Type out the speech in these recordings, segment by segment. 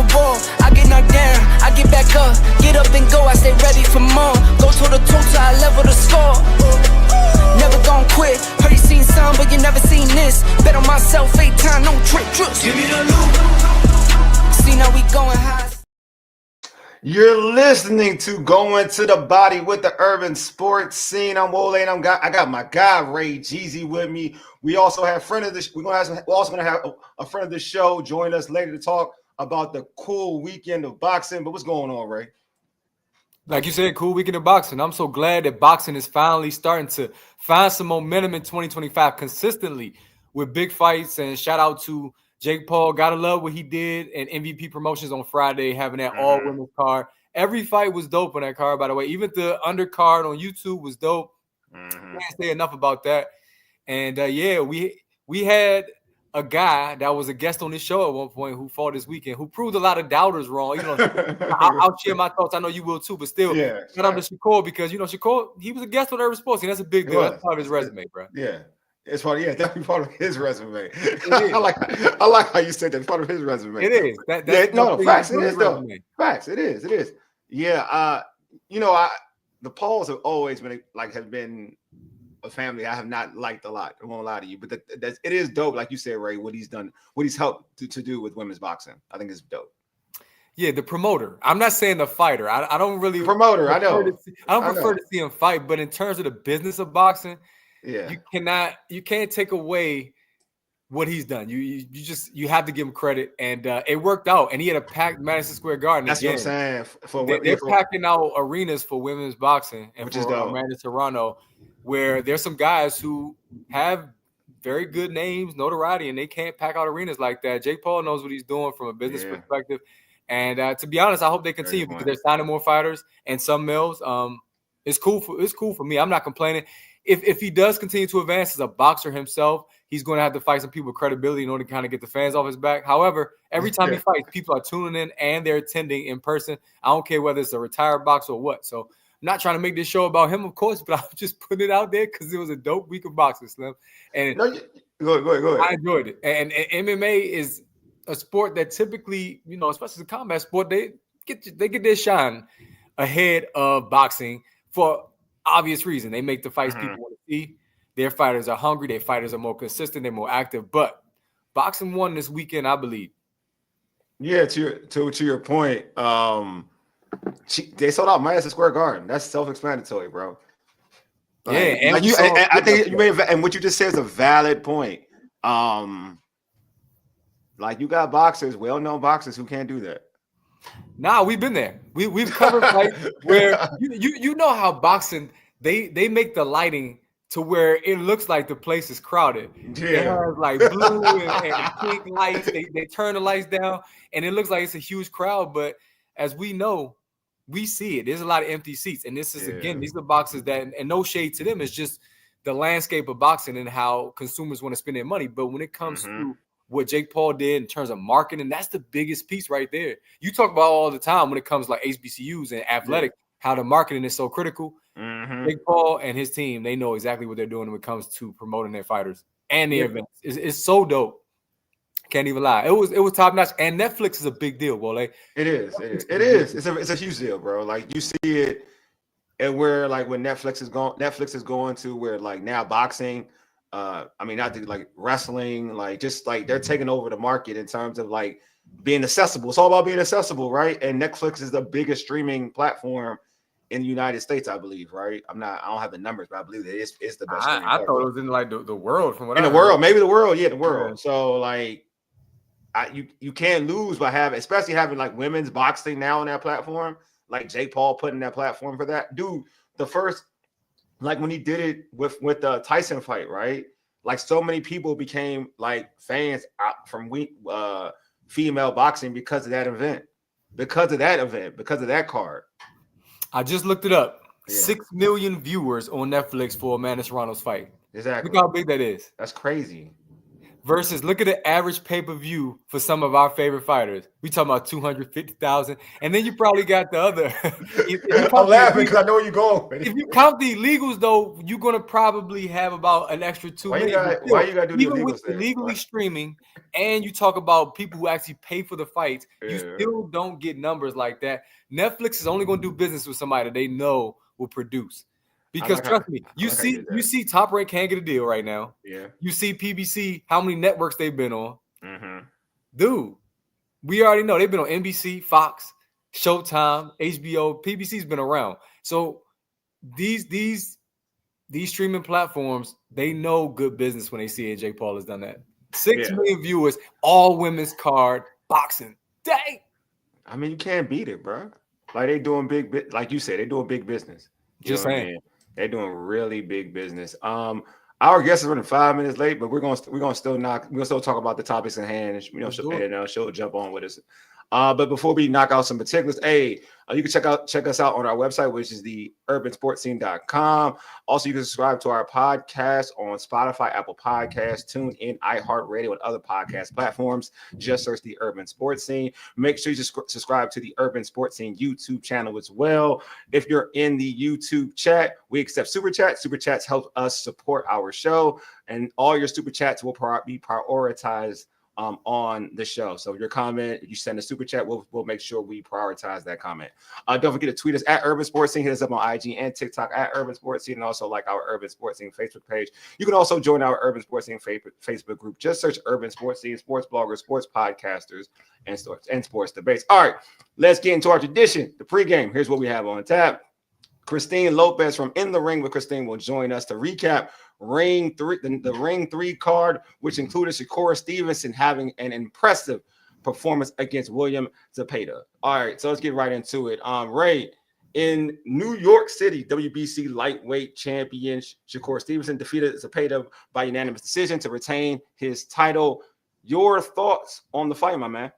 a war. I get knocked down, I get back up, get up and go, I stay ready for more. Go toe to toe till I level the score. Never gon' quit. Heard you seen some, but you never seen this. Bet on myself 8 times, no trick. Give me the loot. See now we going high. You're listening to Going to the Body with the Urban Sports Scene. I'm Wole and I got my guy Ray Jeezy with me. We also have we're also gonna have a friend of the show join us later to talk about the cool weekend of boxing. But what's going on, Ray? Like you said, cool weekend of boxing. I'm so glad that boxing is finally starting to find some momentum in 2025 consistently with big fights. And shout out to Jake Paul. Gotta love what he did and MVP Promotions on Friday, having that all-women's card. Every fight was dope on that card, by the way. Even the undercard on YouTube was dope. Can't say enough about that. And, yeah, we had a guy that was a guest on this show at one point who fought this weekend, who proved a lot of doubters wrong. You know, I'll share my thoughts. I know you will too, but still, shout out to Shakur because, you know, Shakur, he was a guest on Urban Sports, and that's a big deal. That's part of his resume, bro. Yeah. It's part of, definitely part of his resume. I like how you said that. It's part of his resume. It is. Facts. It is though. Facts. It is. Yeah. The Pauls have always been have been a family I have not liked a lot. I won't lie to you, but it is dope. Like you said, Ray, what he's done, what he's helped to do with women's boxing. I think it's dope. Yeah, the promoter. I'm not saying the fighter. I don't really promoter. I know. I don't prefer to see him fight, but in terms of the business of boxing. Yeah, you can't take away what he's done. You have to give him credit, and it worked out. And he had a packed Madison Square Garden. That's again. What I'm saying. They're packing out arenas for women's boxing, and which for is dope. Amanda Serrano, where there's some guys who have very good names, notoriety, and they can't pack out arenas like that. Jake Paul knows what he's doing from a business perspective, and to be honest, I hope they continue because they're signing more fighters and some mills. It's cool for me. I'm not complaining. If he does continue to advance as a boxer himself, he's going to have to fight some people with credibility in order to kind of get the fans off his back. However, every time he fights, people are tuning in and they're attending in person. I don't care whether it's a retired boxer or what. So I'm not trying to make this show about him, of course, but I'm just putting it out there because it was a dope week of boxing, Slim. And go ahead. I enjoyed it. And MMA is a sport that typically, you know, especially the combat sport, they get their shine ahead of boxing for obvious reason. They make the fights people want to see. Their fighters are hungry. Their fighters are more consistent. They're more active. But boxing won this weekend, I believe. Yeah, to your point, they sold out Madison Square Garden. That's self-explanatory, bro. I think you made, and what you just said is a valid point. Like you got boxers, well-known boxers who can't do that. Nah, we've been there. We've covered fights where you know how boxing they make the lighting to where it looks like the place is crowded. Yeah. It has like blue and pink lights. They turn the lights down and it looks like it's a huge crowd. But as we know, we see it. There's a lot of empty seats. And this is again, these are boxers that, and no shade to them, it's just the landscape of boxing and how consumers want to spend their money. But when it comes to what Jake Paul did in terms of marketing, that's the biggest piece right there. You talk about all the time when it comes to like HBCUs and athletic, how the marketing is so critical. Jake Paul and his team, they know exactly what they're doing when it comes to promoting their fighters and their events. It's so dope. Can't even lie. It was top notch. And Netflix is a big deal, Wole. It is. It's a huge deal, bro. Like you see it, and where like when Netflix is going to where like now boxing. Not like wrestling, like just like they're taking over the market in terms of like being accessible. It's all about being accessible, right? And Netflix is the biggest streaming platform in the United States, I believe, right? I don't have the numbers, but I believe that it's the best. I thought it was in like the world from what in the world, maybe the world, the world. So like, you can't lose by especially having like women's boxing now on that platform, like Jake Paul putting that platform for that. Dude, the first. Like when he did it with the Tyson fight, right? Like so many people became like fans from female boxing because of that event, because of that card. I just looked it up. 6 million viewers on Netflix for Amanda Serrano's fight. Exactly. Look how big that is. That's crazy. versus look at the average pay-per-view for some of our favorite fighters. We talking about 250,000, and then you probably got the other. I'm laughing because I know where you're going. If you count the illegals, though, you're gonna probably have about an extra 2 million. Why you gotta do the even illegals with thing? illegally streaming, and you talk about people who actually pay for the fights, you still don't get numbers like that. Netflix is only gonna do business with somebody that they know will produce. Because trust me, you see Top Rank can't get a deal right now. Yeah. You see PBC, how many networks they've been on. Mm-hmm. Dude, we already know they've been on NBC, Fox, Showtime, HBO. PBC's been around. So these streaming platforms, they know good business when they see Jake Paul has done that. 6 million viewers, all women's card, boxing. Dang. I mean, you can't beat it, bro. Like they doing like you said, they're doing big business. Just saying. They're doing really big business. Our guest is running 5 minutes late, but we're gonna still talk about the topics in hand, and she'll jump on with us. But before we knock out some particulars, you can check us out on our website, which is the urbansportscene.com. Also, you can subscribe to our podcast on Spotify, Apple Podcasts, TuneIn, iHeartRadio, and other podcast platforms. Just search the Urban Sports Scene. Make sure you subscribe to the Urban Sports Scene YouTube channel as well. If you're in the YouTube chat, we accept super chats. Super chats help us support our show, and all your super chats will be prioritized on the show. So your comment, if you send a super chat, we'll make sure we prioritize that comment. Don't forget to tweet us at Urban Sports Scene. Hit us up on IG and TikTok at Urban Sports Scene, and also like our Urban Sports Scene Facebook page. You can also join our Urban Sports Scene Facebook group. Just search Urban Sports Scene, sports bloggers, sports podcasters, and sports debates. All right, let's get into our tradition, the pregame. Here's what we have on tap. Christine Lopez from In the Ring with Christine will join us to recap the Ring 3 card, which included Shakur Stevenson having an impressive performance against William Zepeda. All right, so let's get right into it. Ray, in New York City, WBC lightweight champion Shakur Stevenson defeated Zepeda by unanimous decision to retain his title. Your thoughts on the fight, my man?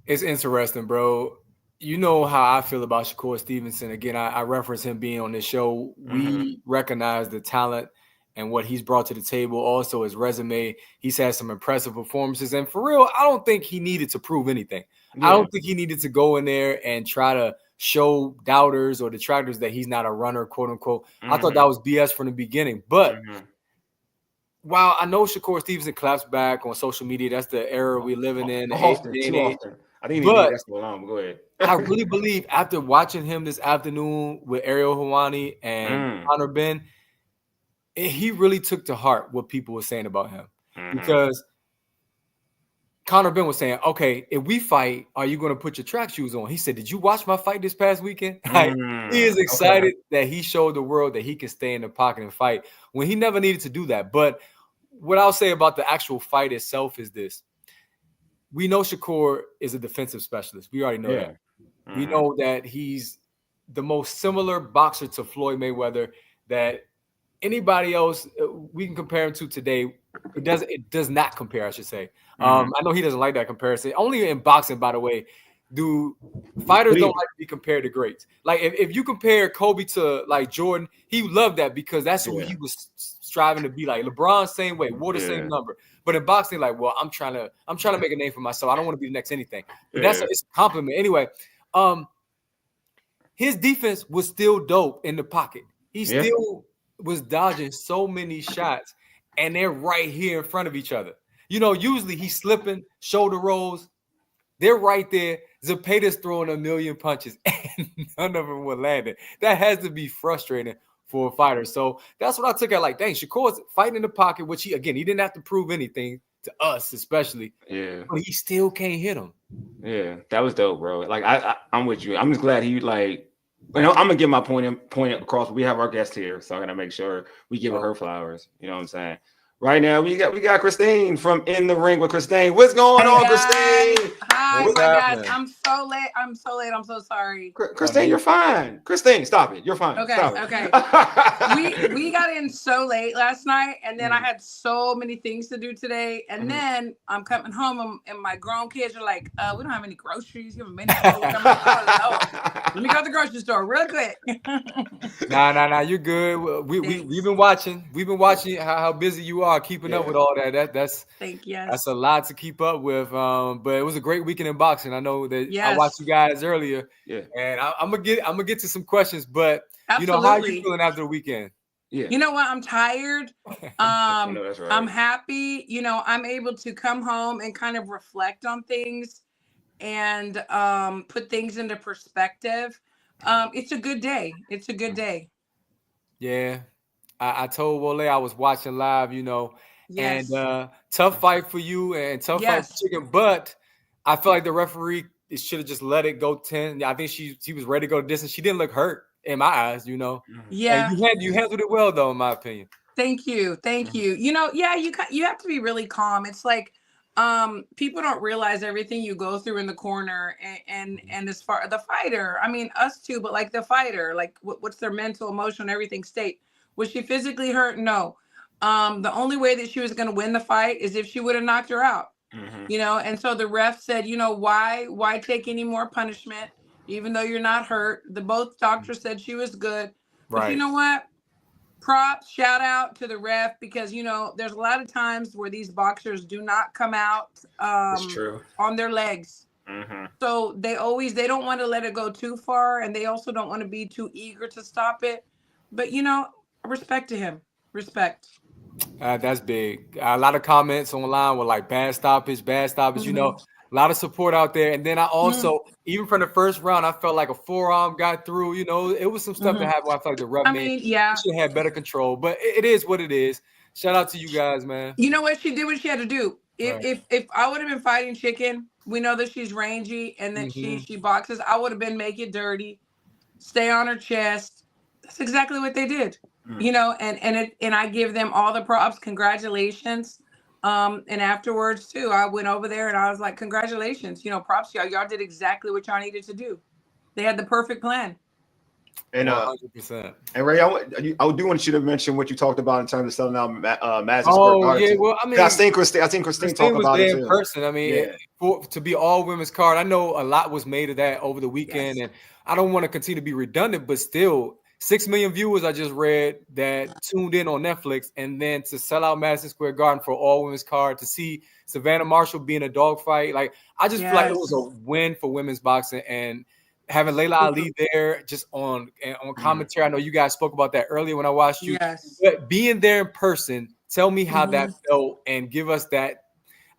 It's interesting, bro. You know how I feel about Shakur Stevenson. Again, I reference him being on this show. We recognize the talent and what he's brought to the table. Also, his resume. He's had some impressive performances. And for real, I don't think he needed to prove anything. Yeah. I don't think he needed to go in there and try to show doubters or detractors that he's not a runner, quote unquote. I thought that was BS from the beginning. But while I know Shakur Stevenson claps back on social media, that's the era we're living in. Too often. I think that's so long. Go ahead. I really believe after watching him this afternoon with Ariel Helwani and Conor Benn, he really took to heart what people were saying about him. Because Conor Benn was saying, okay, if we fight, are you going to put your track shoes on? He said, did you watch my fight this past weekend? He is excited that he showed the world that he can stay in the pocket and fight when he never needed to do that. But what I'll say about the actual fight itself is this. We know Shakur is a defensive specialist. We already know that. We know that he's the most similar boxer to Floyd Mayweather that anybody else we can compare him to today. It does not compare, I should say. I know he doesn't like that comparison. Only in boxing, by the way, do fighters don't like to be compared to greats. Like if you compare Kobe to like Jordan, he loved that because that's who he was striving to be like. LeBron, same way, wore the same number. But in boxing, like, well, I'm trying to make a name for myself. I don't want to be the next anything. But it's a compliment. Anyway, his defense was still dope in the pocket. He still was dodging so many shots, and they're right here in front of each other. You know, usually he's slipping, shoulder rolls. They're right there. Zepeda's throwing a million punches, and none of them were landing. That has to be frustrating for a fighter. So that's what I took at, like, dang, Shakur's fighting in the pocket, which he didn't have to prove anything to us, especially. Yeah. But he still can't hit him. Yeah, that was dope, bro. Like, I'm with you. I'm just glad he, like, I'm gonna get my point across. We have our guest here, so I'm gonna make sure we give her flowers. You know what I'm saying? Right now, we got Christine from In the Ring with Christine. What's going on, Christine? Hi, my guys. I'm so late. I'm so sorry. Christine, you're fine. Christine, stop it. You're fine. Okay, okay. we got in so late last night, and then I had so many things to do today. And then I'm coming home, and my grown kids are like, "We don't have any groceries. You have a minute? Let me go to the grocery store real quick." Nah. You're good. We've been watching. We've been watching how busy you are. hard keeping up with all that. That's Yes. a lot to keep up with. But it was a great weekend in boxing. I know that I watched you guys earlier. Yeah. And I'm gonna get to some questions, but Absolutely. how are you feeling after the weekend? Yeah. You know what? I'm tired. That's right. I'm happy. I'm able to come home and kind of reflect on things and put things into perspective. It's a good day. It's a good day. Yeah. I told Wole I was watching live, Yes. and tough fight for you and tough fight for Chicken, but I feel like the referee should have just let it go 10. I think she was ready to go distance. She didn't look hurt in my eyes, Yeah. And you handled it well, though, in my opinion. Thank you. You have to be really calm. It's like people don't realize everything you go through in the corner, and as far the fighter, I mean us too, but like the fighter, like what's their mental, emotional, everything state. Was she physically hurt? No. The only way that she was going to win the fight is if she would have knocked her out. And so the ref said, why take any more punishment, even though you're not hurt? Both doctors said she was good. But you know what? Props, shout out to the ref, because there's a lot of times where these boxers do not come out on their legs. So they don't want to let it go too far, and they also don't want to be too eager to stop it. But respect to him. Respect. That's big. A lot of comments online were like bad stoppage. A lot of support out there. And then I also, even from the first round, I felt like a forearm got through. It was some stuff that happened. I felt like the ref should have had better control. But it is what it is. Shout out to you guys, man. You know what? She did what she had to do. If I would have been fighting Chicken, we know that she's rangy and that she boxes. I would have been make it dirty, stay on her chest. That's exactly what they did. And I give them all the props. Congratulations. And afterwards too, I went over there and I was like, congratulations, props to y'all. Y'all did exactly what y'all needed to do. They had the perfect plan. And 100%. And Ray, I do want you to mention what you talked about in terms of selling out Madison Square Garden. Yeah, well, I mean, I think Christine talked about it in person. I mean, to be all women's card, I know a lot was made of that over the weekend, and I don't want to continue to be redundant, but still, 6 million viewers I just read that tuned in on Netflix, and then to sell out Madison Square Garden for all women's card, to see Savannah Marshall be in a dogfight, like I just feel like it was a win for women's boxing, and having Layla Ali there just on commentary. I know you guys spoke about that earlier when I watched you. But being there in person, tell me how that felt and give us that,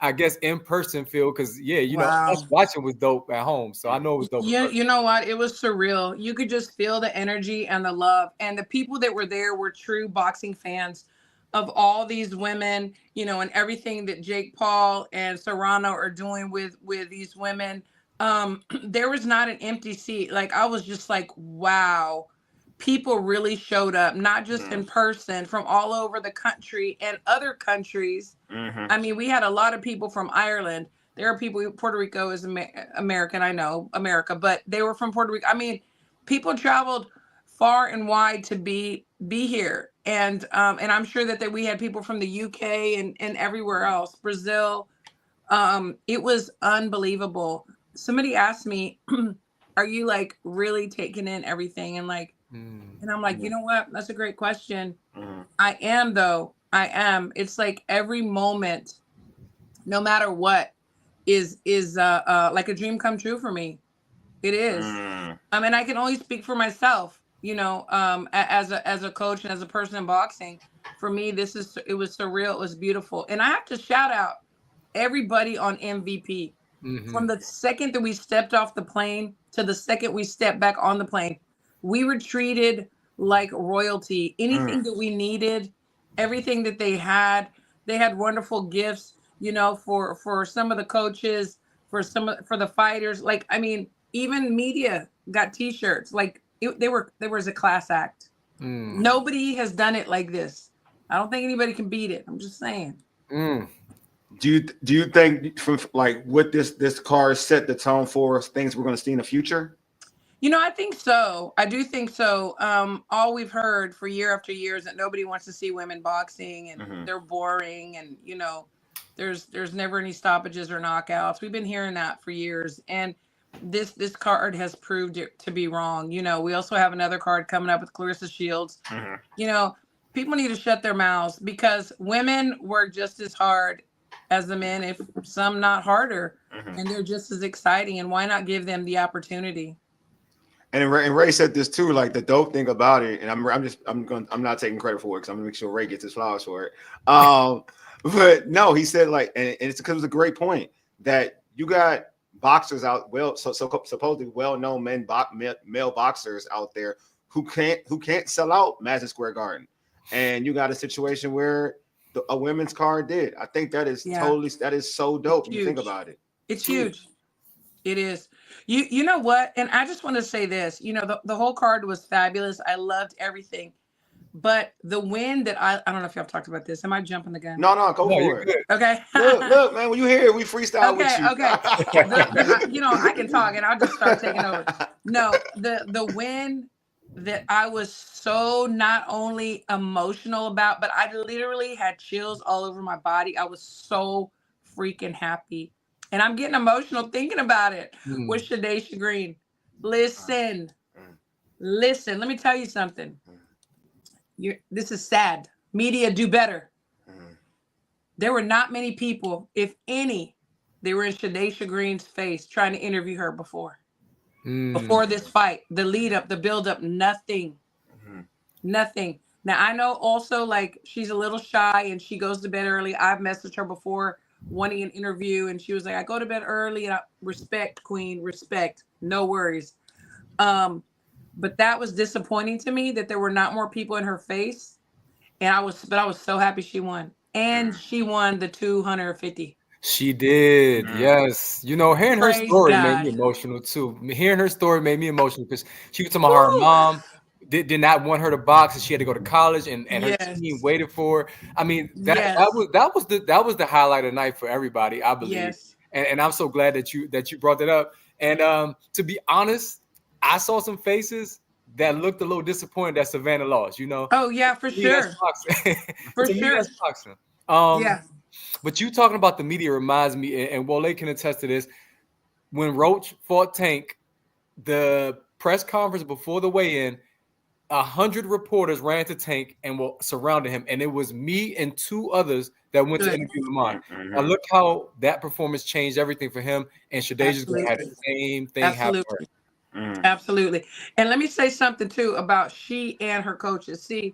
I guess, in-person feel, because us watching was dope at home. So I know it was dope. You know what? It was surreal. You could just feel the energy and the love. And the people that were there were true boxing fans of all these women, and everything that Jake Paul and Serrano are doing with these women. There was not an empty seat. Like, I was just like, wow, people really showed up, not just in person, from all over the country and other countries. I mean, we had a lot of people from Ireland. There are people, Puerto Rico is American, I know, America, but they were from Puerto Rico. I mean, people traveled far and wide to be here. And I'm sure that we had people from the UK and everywhere else, Brazil. It was unbelievable. Somebody asked me, are you like really taking in everything? And like, and I'm like, you know what? That's a great question. I am, though. I am. It's like every moment, no matter what, is like a dream come true for me. It is. I mean, I can only speak for myself, as a coach and as a person in boxing. For me, it was surreal. It was beautiful. And I have to shout out everybody on MVP. From the second that we stepped off the plane to the second we stepped back on the plane, we were treated like royalty. Anything that we needed, everything that they had wonderful gifts, for some of the coaches, for the fighters. Like, I mean, even media got T-shirts. Like, there was a class act. Nobody has done it like this. I don't think anybody can beat it. I'm just saying. Do you think, from like, what this card set the tone for things we're going to see in the future? I think so. I do think so. All we've heard for year after year is that nobody wants to see women boxing, and they're boring, and there's never any stoppages or knockouts. We've been hearing that for years, and this card has proved it to be wrong. We also have another card coming up with Clarissa Shields. people need to shut their mouths because women work just as hard as the men, if some not harder, and they're just as exciting. And why not give them the opportunity? And Ray said this too. Like the dope thing about it, and I'm not taking credit for it because I'm gonna make sure Ray gets his flowers for it. But no, he said like, and it's because it was a great point that you got boxers out, supposedly well-known male boxers out there who can't sell out Madison Square Garden, and you got a situation where a women's card did. I think that is that is so dope. When you think about it, it's huge. It is. You know what? And I just want to say this. You know, the whole card was fabulous. I loved everything. But the win that I don't know if y'all talked about this. Am I jumping the gun? No, go for it. Okay. look, man, when you hear it, we freestyle with you. Okay. You know, I can talk and I'll just start taking over. No, the win that I was so not only emotional about, but I literally had chills all over my body. I was so freaking happy. And I'm getting emotional thinking about it with Shadaysha Green. Listen, let me tell you something. This is sad. Media, do better. There were not many people, if any, they were in Shadaysha Green's face trying to interview her before this fight, the lead up, the build up, nothing. Nothing. Now, I know also like she's a little shy and she goes to bed early. I've messaged her before wanting an interview and she was like, I go to bed early and I respect, queen, respect, no worries. But that was disappointing to me that there were not more people in her face. And I was so happy she won. And she won the 250. She did, yes. You know, hearing her story made me emotional too. Hearing her story made me emotional because she was talking about her mom did not want her to box and she had to go to college and her team waited for her. I mean, that was the highlight of the night for everybody, I believe. Yes. And I'm so glad that you brought that up. And to be honest, I saw some faces that looked a little disappointed that Savannah lost, you know? Oh, yeah, for sure. For sure. That's boxing. But you talking about the media reminds me, and Wole can attest to this, when Roach fought Tank, the press conference before the weigh-in, 100 reporters ran to Tank and surrounded him, and it was me and 2 others that went to interview Lamont. Now look how that performance changed everything for him, and Shadaysha's going to have the same thing happen. Absolutely. And let me say something too about she and her coaches. See,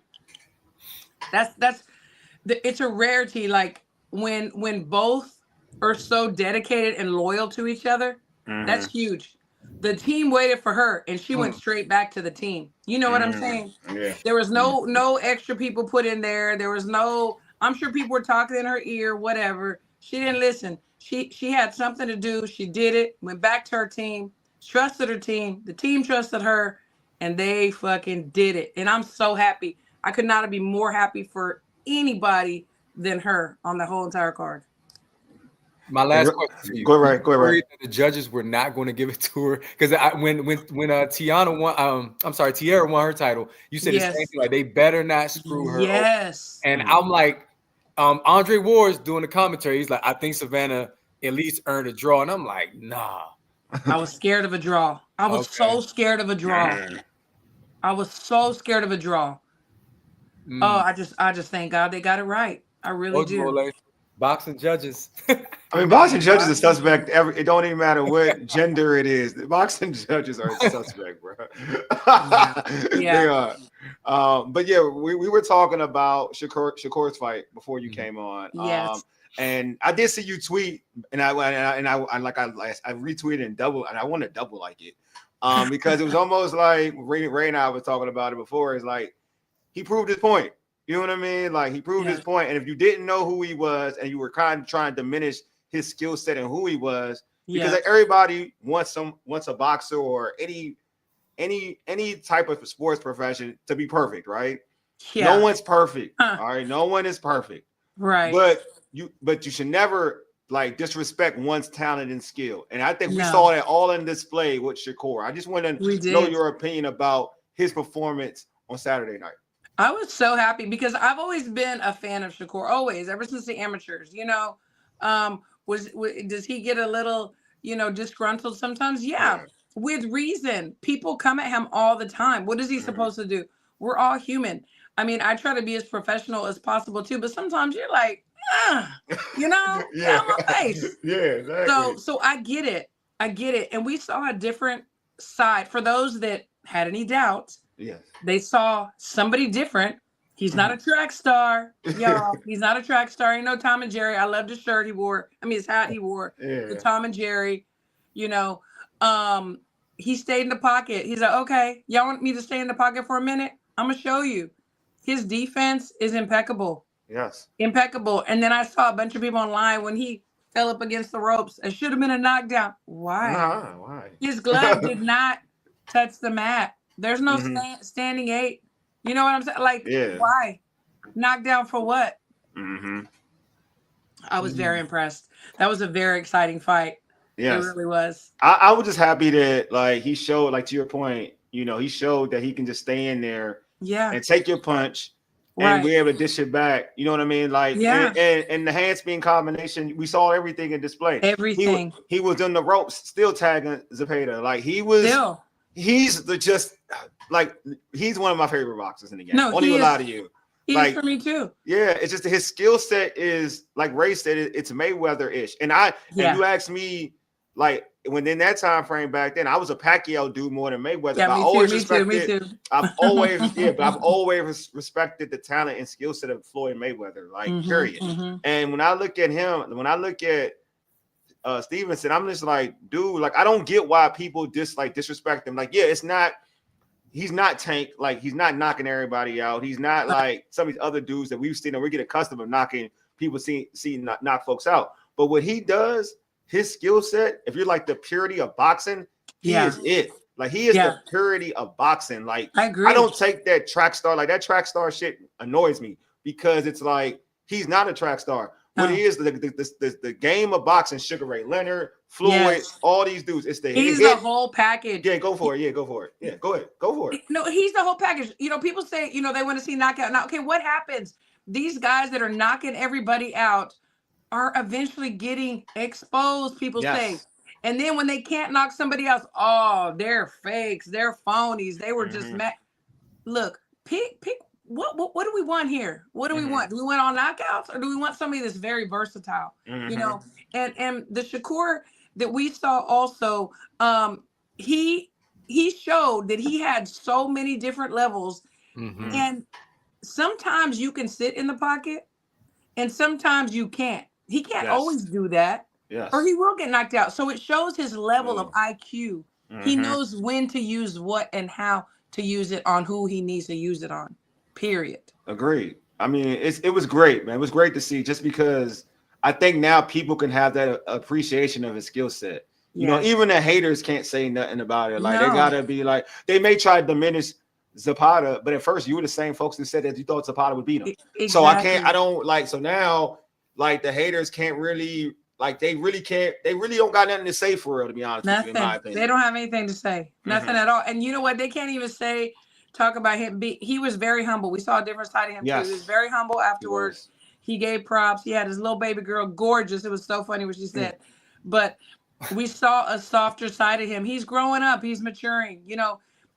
it's a rarity. Like when both are so dedicated and loyal to each other, that's huge. The team waited for her and she went straight back to the team. You know what I'm saying? Yeah. There was no extra people put in there. There was I'm sure people were talking in her ear, whatever. She didn't listen. She had something to do. She did it, went back to her team. Trusted her team, the team trusted her, and they fucking did it. And I'm so happy. I could not be more happy for anybody than her on the whole entire card. My last question to you. Go right. The judges were not going to give it to her because when Tiana won, Tierra won her title. You said the same thing, like they better not screw her. Yes. Over. And I'm like, Andre Ward's doing the commentary. He's like, I think Savannah at least earned a draw, and I'm like, nah. I was scared of a draw. I was so scared of a draw. I was so scared of a draw. Oh, I just thank God they got it right. I really do. Boxing judges. I mean, boxing judges are suspect. It don't even matter what gender it is. The boxing judges are suspect, bro. They are. But yeah, we were talking about Shakur's fight before you came on. Yes. And I did see you tweet, and I retweeted and I want to double like it, because it was almost like Ray and I was talking about it before. It's like he proved his point. You know what I mean? Like he proved his point. And if you didn't know who he was, and you were kind of trying to diminish his skill set and who he was, because like, everybody wants a boxer or any type of sports profession to be perfect, right? Yeah. No one's perfect. All right, no one is perfect. Right. But you should never like disrespect one's talent and skill. And I think we saw that all in display with Shakur. I just want to know your opinion about his performance on Saturday night. I was so happy because I've always been a fan of Shakur, always, ever since the amateurs. You know, does he get a little, disgruntled sometimes? Yeah, with reason. People come at him all the time. What is he supposed to do? We're all human. I mean, I try to be as professional as possible too, but sometimes you're like, get out my face. Yeah, exactly. So I get it. And we saw a different side. For those that had any doubts, they saw somebody different. He's not a track star, y'all. He's not a track star. Ain't no Tom and Jerry. I loved his shirt he wore. I mean, his hat he wore. The Tom and Jerry, he stayed in the pocket. He's like, okay, y'all want me to stay in the pocket for a minute? I'm going to show you. His defense is impeccable. Yes. Impeccable. And then I saw a bunch of people online when he fell up against the ropes. It should have been a knockdown. Why? Why? His glove did not touch the mat. There's no standing 8. You know what I'm saying? Like, why? Knockdown for what? I was very impressed. That was a very exciting fight. Yes. It really was. I was just happy that, like, he showed, like, to your point, he showed that he can just stay in there and take your punch and be able to dish it back. You know what I mean? Like, and the hand-spin combination, we saw everything in display. Everything. He was in the ropes, still tagging Zepeda. Like, he's one of my favorite boxers in the game. No, won't even lie to you. He's for me too. Yeah, it's just his skill set is, like Ray said, it's Mayweather-ish. And you asked me, like, when in that time frame back then, I was a Pacquiao dude more than Mayweather. Yeah, me too. I've always respected the talent and skill set of Floyd Mayweather, like period. And when I look at him, Stevenson, I'm just like, dude, like, I don't get why people disrespect him. Like, he's not Tank, like, he's not knocking everybody out. He's not like some of these other dudes that we've seen, and we get accustomed to knocking people, knock folks out. But what he does, his skill set, if you're like the purity of boxing, he is it. Like, he is the purity of boxing. Like, I agree. I don't take that track star. Like, that track star shit annoys me because it's like, he's not a track star. What he is, the game of boxing, Sugar Ray Leonard, Floyd, all these dudes. He's the whole package. Yeah, go for it. Yeah, go for it. Yeah, go ahead. Go for it. No, he's the whole package. People say, they want to see knockout. Now, okay, what happens? These guys that are knocking everybody out are eventually getting exposed, people say. And then when they can't knock somebody else, oh, they're fakes, they're phonies. They were just mad. Look, pick what do we want here? What do we want? Do we want all knockouts, or do we want somebody that's very versatile? And the Shakur that we saw also, he showed that he had so many different levels. And sometimes you can sit in the pocket and sometimes you can't. He can't always do that, or he will get knocked out. So it shows his level of IQ. He knows when to use what and how to use it on who he needs to use it on, period. Agreed. I mean, it was great, man. It was great to see, just because I think now people can have that appreciation of his skill set. Even the haters can't say nothing about it. Like, they gotta be like, they may try to diminish Zepeda, but at first you were the same folks who said that you thought Zepeda would beat him. Exactly. So now, like, the haters can't really, like, they really don't got nothing to say for real, to be honest with you, in my opinion. They don't have anything to say. Nothing at all. And you know what? They can't even talk about him. He was very humble. We saw a different side of him too. He was very humble afterwards. He gave props. He had his little baby girl, gorgeous. It was so funny what she said. But we saw a softer side of him. He's growing up. He's maturing.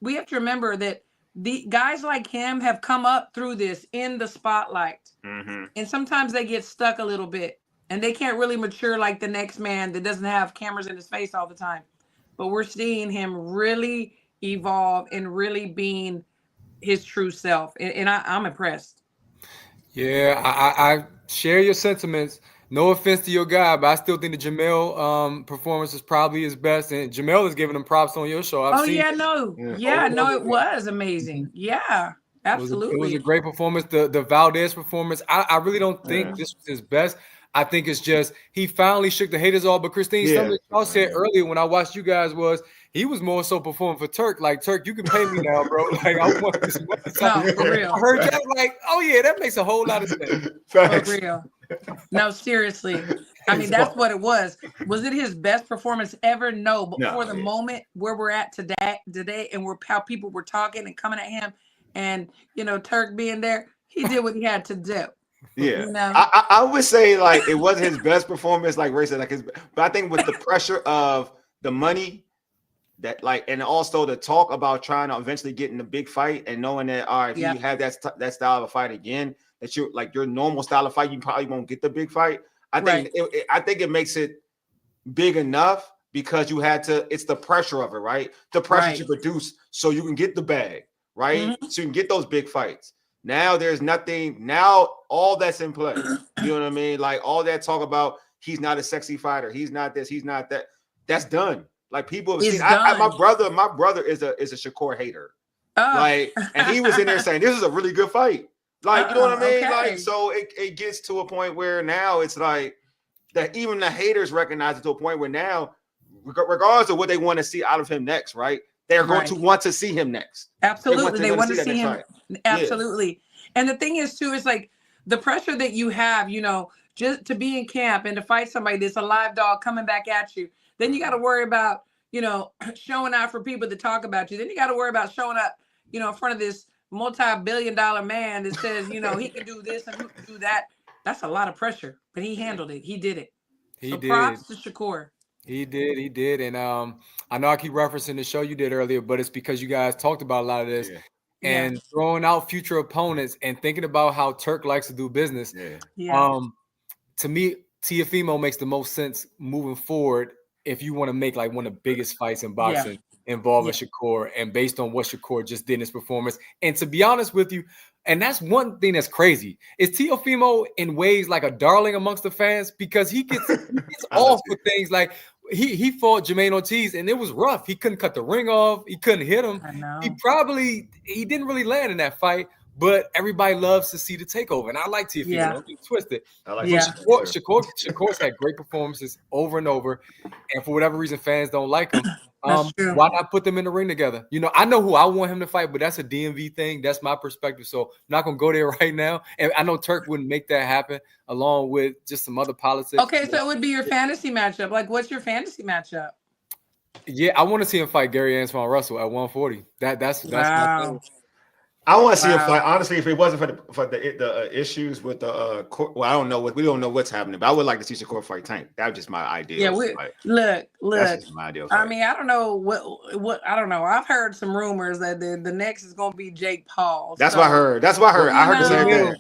We have to remember that the guys like him have come up through this in the spotlight. And sometimes they get stuck a little bit and they can't really mature like the next man that doesn't have cameras in his face all the time. But we're seeing him really evolve and really being his true self. And I'm impressed. Yeah, I share your sentiments. No offense to your guy, but I still think the Jamel performance is probably his best. And Jamel is giving him props on your show. It was amazing. Yeah, absolutely. It was a great performance. The Valdez performance, I really don't think this was his best. I think it's just he finally shook the haters off. But Christine, something y'all said earlier when I watched you guys was he was more so performing for Turk. Like, Turk, you can pay me now, bro. Like, I want this money. No, for real. I heard that, like, oh yeah, that makes a whole lot of sense. For real. No, seriously. I mean, that's what it was. Was it his best performance ever? No. But for the moment where we're at today and how people were talking and coming at him and, Turk being there, he did what he had to do. Yeah. I would say, like, it wasn't his best performance, like Ray said, but I think with the pressure of the money, that like, and also to talk about trying to eventually get in the big fight and knowing that, all right, if you have that style of a fight again, that you're like your normal style of fight, you probably won't get the big fight. I think it makes it big enough because you had to, it's the pressure of it, right? The pressure to produce so you can get the bag, right? So you can get those big fights. Now there's nothing, now all that's in play. You know what I mean? Like all that talk about he's not a sexy fighter, he's not this, he's not that. That's done. Like people have seen. My brother is a Shakur hater. Like, and he was in there saying this is a really good fight. Like, you know what I mean? Like, so it gets to a point where now it's like that even the haters recognize it to a point where now, regardless of what they want to see out of him next, right? They're going to want to see him next. Absolutely. They want to see him. Absolutely. Yeah. And the thing is too, is like the pressure that you have, you know, just to be in camp and to fight somebody that's a live dog coming back at you. Then you got to worry about, you know, showing out for people to talk about you. Then you got to worry about showing up, you know, in front of this multi-billion-dollar man that says, you know, he can do this and he can do that. That's a lot of pressure, but he handled it. He did it. He did. Props to Shakur. He did. And I know I keep referencing the show you did earlier, but it's because you guys talked about a lot of this. Yeah. And throwing out future opponents and thinking about how Turk likes to do business. To me, Teofimo makes the most sense moving forward if you want to make like one of the biggest fights in boxing involving Shakur, and based on what Shakur just did in his performance. And to be honest with you, and that's one thing that's crazy, is Teofimo in ways like a darling amongst the fans because he gets off with things like he fought Jermaine Ortiz and it was rough. He couldn't cut the ring off. He couldn't hit him. He didn't really land in that fight. But everybody loves to see the takeover, and I like Teofimo. Don't get twisted. I like Shakur's had great performances over and over, and for whatever reason, fans don't like him. Why not put them in the ring together? You know, I know who I want him to fight, but that's a DMV thing. That's my perspective, so I'm not gonna go there right now. And I know Turk wouldn't make that happen, along with just some other politics. Okay, so it would be your fantasy matchup. Like, what's your fantasy matchup? Yeah, I want to see him fight Gary Antoine Russell at 140. That's my thing. I want to see him fight. Honestly, if it wasn't for the issues with the court, well, I don't know we don't know what's happening, but I would like to see Shakur fight Tank. That was just my idea. Yeah, look. That's just my ideal fight. I mean, I don't know what I don't know. I've heard some rumors that the next is going to be Jake Paul. That's what I heard. I heard the same thing.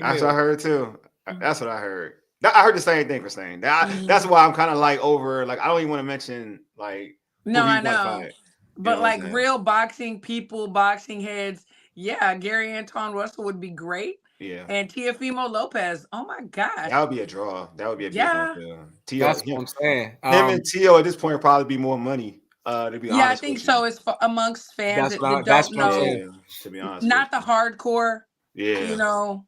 That's what I heard too. That's what I heard. I heard the same thing for saying that. That's why I'm kind of like over. Like I don't even want to mention like. No, I know. But like real boxing people, boxing heads. Yeah, Gary Antoine Russell would be great. Yeah. And Teofimo Lopez. Oh my gosh. That would be a draw. That would be a big one. That's what I'm saying. Him and Tio at this point would probably be more money. To be honest. Yeah, I think so. It's amongst fans that don't know. To be honest. Not the hardcore. Yeah. You know.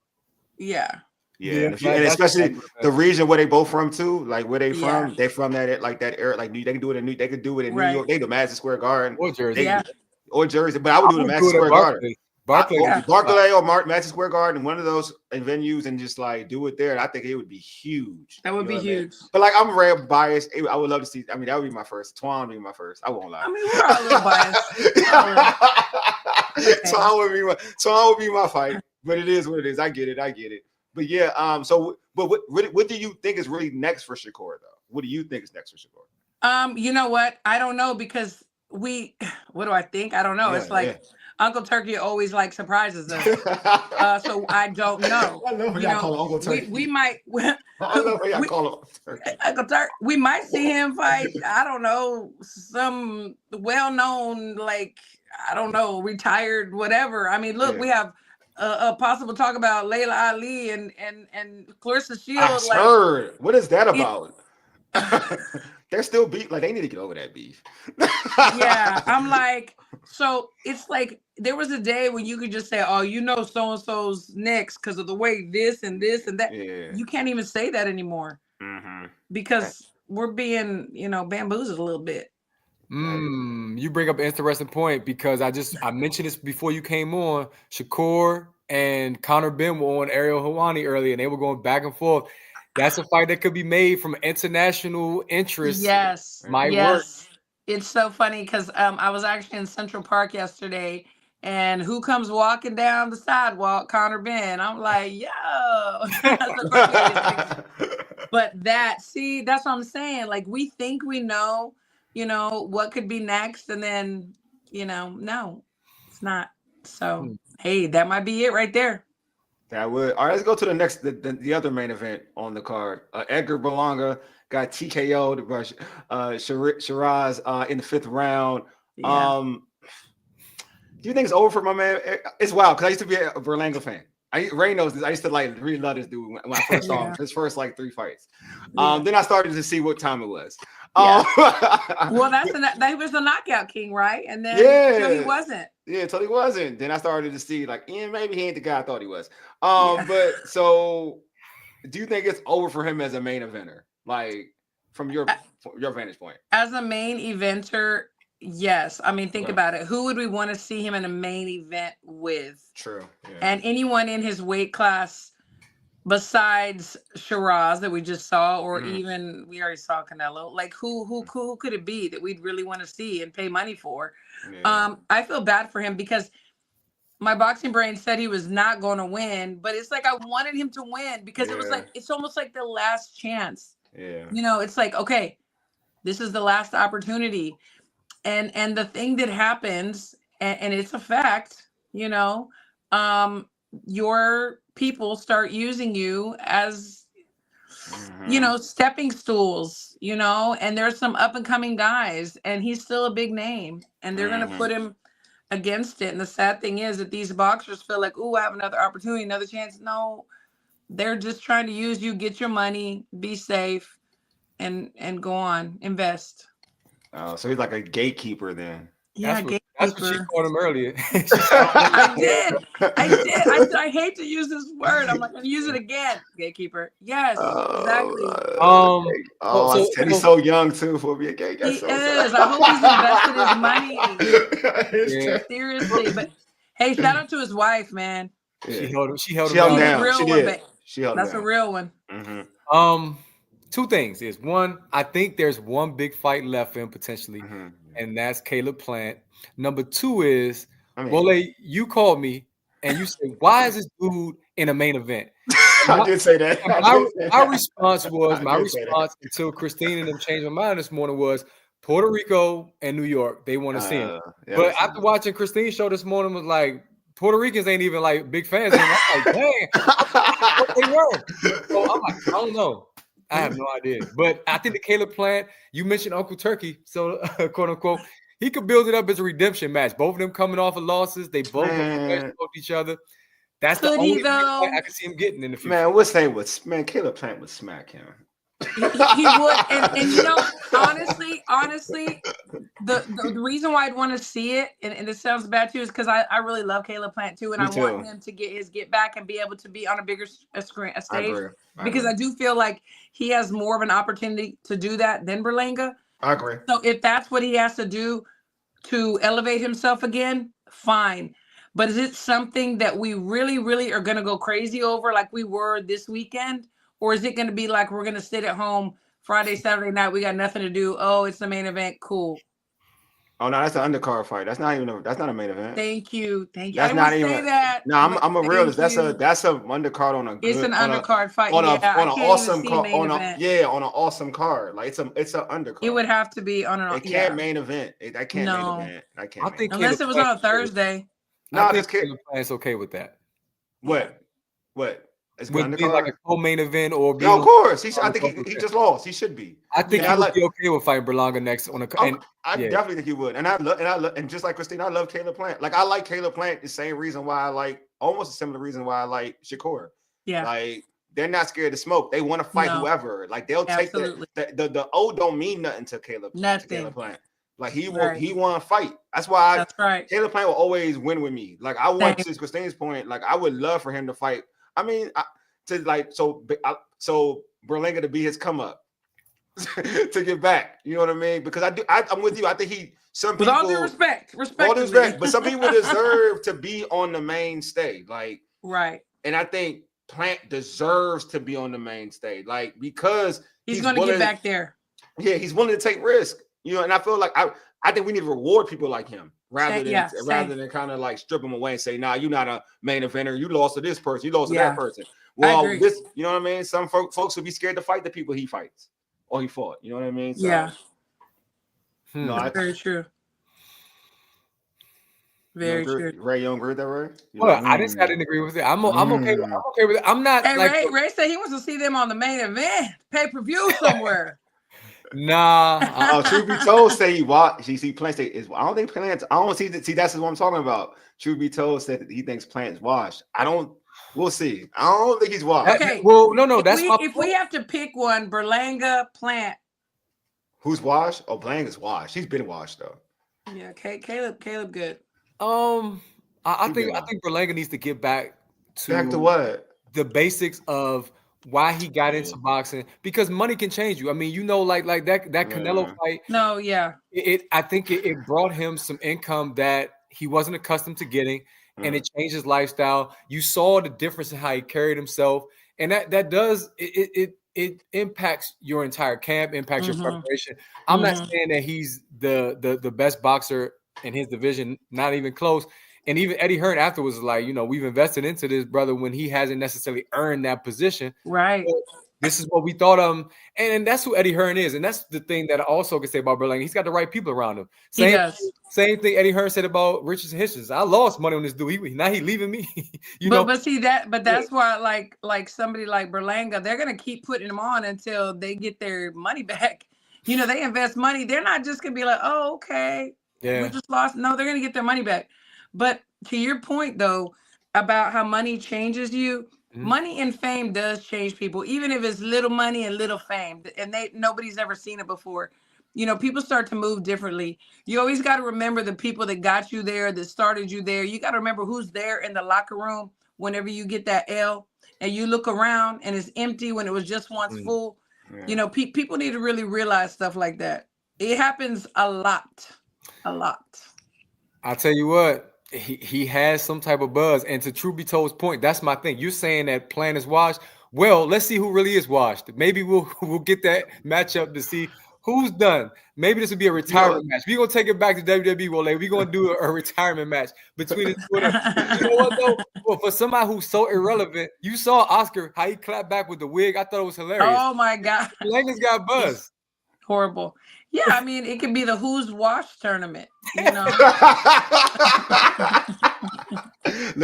Yeah. Yeah, and especially the region where they both from too, like where they from, they from that area, like they can do it in New York, they do Madison Square Garden or Jersey, but I would do it in Madison Square Garden. Barclay or Madison Square Garden, one of those venues, and just like do it there. I think it would be huge. That would be huge. But like I'm very biased. I would love to see. I mean, that would be my first. Twan would be my first. I won't lie. I mean, we're all a little biased. Twan would be my fight. But it is what it is. I get it. But yeah. So, but what do you think is really next for Shakur though? What do you think is next for Shakur? You know what? I don't know because what do I think? I don't know. It's like. Uncle Turkey always like surprises us, so I don't know. I love y'all call him Uncle Turkey. We might. I love y'all call him Turkey. Uncle Turkey. We might see him fight. I don't know, some well-known, like I don't know, retired whatever. I mean, look, we have a possible talk about Layla Ali and Clarissa Shields. I heard. What is that about? They're still beef. Like they need to get over that beef. Yeah, I'm like, so it's like there was a day when you could just say, "Oh, you know, so and so's next" because of the way this and that. Yeah. You can't even say that anymore because we're being, bamboozled a little bit. You bring up an interesting point because I mentioned this before you came on. Shakur and Conor Ben were on Ariel Helwani earlier, and they were going back and forth. That's a fight that could be made from international interest. Yes. Work. It's so funny because I was actually in Central Park yesterday, and who comes walking down the sidewalk? Conor Ben. I'm like, yo. But that's what I'm saying. Like, we think we know, you know, what could be next, and then, you know, no, it's not. So hey, that might be it right there. That would. All right, let's go to the next, the other main event on the card. Edgar Berlanga got TKO'd by Sheeraz in the 5th round. Yeah. Do you think it's over for my man? It's wild because I used to be a Berlanga fan. Ray knows this. I used to like really love this dude when I first saw him. His first like 3 fights. Then I started to see what time it was. Well, that was the knockout king, right? And then until he wasn't. Yeah, until he wasn't. Then I started to see like, maybe he ain't the guy I thought he was. But so, do you think it's over for him as a main eventer? Like from your vantage point, as a main eventer. Yes. I mean, think about it. Who would we want to see him in a main event with? True. Yeah. And anyone in his weight class besides Sheeraz that we just saw, or even we already saw Canelo. Like who could it be that we'd really want to see and pay money for? Yeah. I feel bad for him because my boxing brain said he was not going to win, but it's like I wanted him to win because it was like it's almost like the last chance. Yeah. You know, it's like, okay, this is the last opportunity. And the thing that happens, and it's a fact, you know, your people start using you as, you know, stepping stools, you know, and there's some up and coming guys, and he's still a big name, and they're going to put him against it. And the sad thing is that these boxers feel like, oh, I have another opportunity, another chance. No, they're just trying to use you, get your money, be safe, and go on, invest. So he's like a gatekeeper then. Yeah, that's what she called him earlier. I did. I hate to use this word. I'm like, I'm gonna use it again. Gatekeeper. Yes, exactly. He's so young too for be a gay guy. He is. I hope he's invested his money. Seriously, but hey, shout out to his wife, man. She held him down. That's a real one. Two things is one, I think there's one big fight left for him potentially, and that's Caleb Plant. Number 2 is, Wole, you called me and you said, why is this dude in a main event? I did say that. My response until Christine and them changed my mind this morning was Puerto Rico and New York. They want to see him. But after watching Christine's show this morning, was like, Puerto Ricans ain't even like big fans. And I'm like, dang, what they were. So I'm like, I don't know. I have no idea. But I think the Caleb Plant, you mentioned Uncle Turkey, so quote unquote, he could build it up as a redemption match. Both of them coming off of losses. They both have each other. That's the only thing I can see him getting in the future. Man, what's name was Caleb Plant would smack him. He would, and you know, honestly, the reason why I'd want to see it, and it sounds bad too, is because I really love Caleb Plant too, and I want him to get back and be able to be on a bigger stage. Because I do feel like he has more of an opportunity to do that than Berlanga. I agree. So if that's what he has to do to elevate himself again, fine. But is it something that we really, really are going to go crazy over like we were this weekend? Or is it going to be like we're going to sit at home Friday, Saturday night, we got nothing to do. Oh, it's the main event. Cool. Oh, no, that's the undercard fight. That's not a main event. Thank you. That's not even. Say that. No, I'm a realist. That's a undercard on a. It's an undercard fight. On an awesome card. On an awesome card. Like it's an undercard. It would have to be on an. It can't main event. I can't main event. I can't. I think unless it was on a Thursday. No, I think Caleb Plant's okay with that. What? It's would be like a co-main event or be of course. I think he just lost. He should be. I think he would be okay with fighting Berlanga next on a. I definitely think he would. And I love and just like Christine, I love Caleb Plant. Like I like Caleb Plant the same reason why I like almost a similar reason why I like Shakur. Yeah. Like they're not scared to smoke. They want to fight whoever. Like they'll take the O don't mean nothing to Caleb. Nothing. To Caleb Plant. Like he want to fight. That's why Caleb Plant will always win with me. Like I want to Christine's point. Like I would love for him to fight. I mean, so Berlanga to be his come up to get back. You know what I mean? Because I'm with you. I think some people, with all due respect, but some people deserve to be on the mainstay. Like right. And I think Plant deserves to be on the mainstay. Like because he's going to get back there. Yeah, he's willing to take risk. You know, and I feel like I think we need to reward people like him rather than kind of like strip them away and say, nah, you're not a main eventer. You lost to this person. You lost to that person. Well, you know what I mean? Some folks would be scared to fight the people he fights or he fought. You know what I mean? So, yeah. No, very true. Very true. Ray, you don't agree with that, Ray? Well, I didn't say I didn't agree with it. I'm okay. I'm okay with it. I'm not Hey, like Ray said he wants to see them on the main event, pay-per-view somewhere. nah. Oh, truth be told, say he watch. See, Plant say is. I don't think Plants. I don't see that. See, that's what I'm talking about. Truth be told, said that he thinks Plant's washed. I don't. We'll see. I don't think he's washed. Okay. Well, no. If we have to pick one, Berlanga, Plant. Who's washed? Oh, Berlanga's washed. He's been washed though. Yeah. Caleb, good. I think Berlanga needs to get back to what? The basics of why he got into boxing, because money can change you. I mean, like that Canelo fight. No, yeah. I think it brought him some income that he wasn't accustomed to getting, and it changed his lifestyle. You saw the difference in how he carried himself, and that does it impacts your entire camp, impacts your preparation. I'm not saying that he's the best boxer in his division, not even close. And even Eddie Hearn afterwards was like, we've invested into this brother when he hasn't necessarily earned that position. Right. So this is what we thought of him. And that's who Eddie Hearn is. And that's the thing that I also can say about Berlanga. He's got the right people around him. Same thing Eddie Hearn said about Richardson Hitchens. I lost money on this dude. Now he's leaving me. But that's why like somebody like Berlanga, they're gonna keep putting him on until they get their money back. They invest money. They're not just gonna be like, oh, okay. We just lost. No, they're gonna get their money back. But to your point, though, about how money changes you, money and fame does change people, even if it's little money and little fame, and nobody's ever seen it before. People start to move differently. You always got to remember the people that got you there, that started you there. You got to remember who's there in the locker room whenever you get that L, and you look around and it's empty when it was just once full. Yeah. People need to really realize stuff like that. It happens a lot. I'll tell you what. He has some type of buzz, and to True Be Told's point, that's my thing. You're saying that Plant is washed. Well, let's see who really is washed. Maybe we'll get that matchup to see who's done. Maybe this will be a retirement match. We're gonna take it back to WWE. Wole. We're gonna do a retirement match between the two of them. You know what though? Well, for somebody who's so irrelevant, you saw Oscar how he clapped back with the wig. I thought it was hilarious. Oh my god, Langer's got buzz. Horrible. Yeah, I mean, it could be the Who's Wash tournament, Look,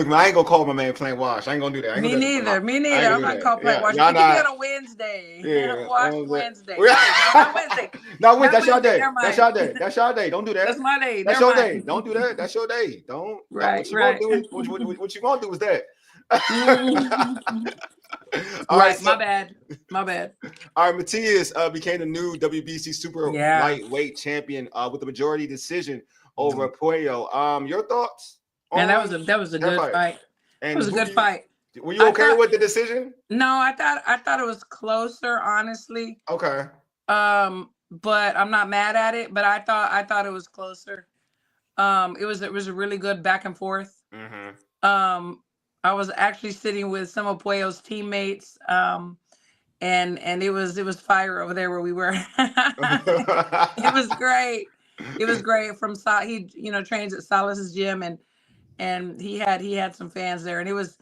man, I ain't gonna call my man Plant Wash. I ain't gonna do that. Me neither. I'm not call Plant Wash. You can do it on a Wednesday. Wash Wednesday. Not Wednesday. No, Wednesday. That's your day. That's your day. Don't do that. That's my day. That's your day. Don't do that. That's your day. Don't. Right. What you gonna do is that. Right, my bad. All right, Matias became the new WBC super lightweight champion with the majority decision over Puello. Your thoughts? And that was a good fight. And it was a good fight. Were you okay with the decision? No, I thought it was closer, honestly. Okay. But I'm not mad at it. But I thought it was closer. It was a really good back and forth. I was actually sitting with some of Puello's teammates, and it was fire over there where we were. It was great. It was great. He trains at Salas's gym, and he had some fans there, and it was.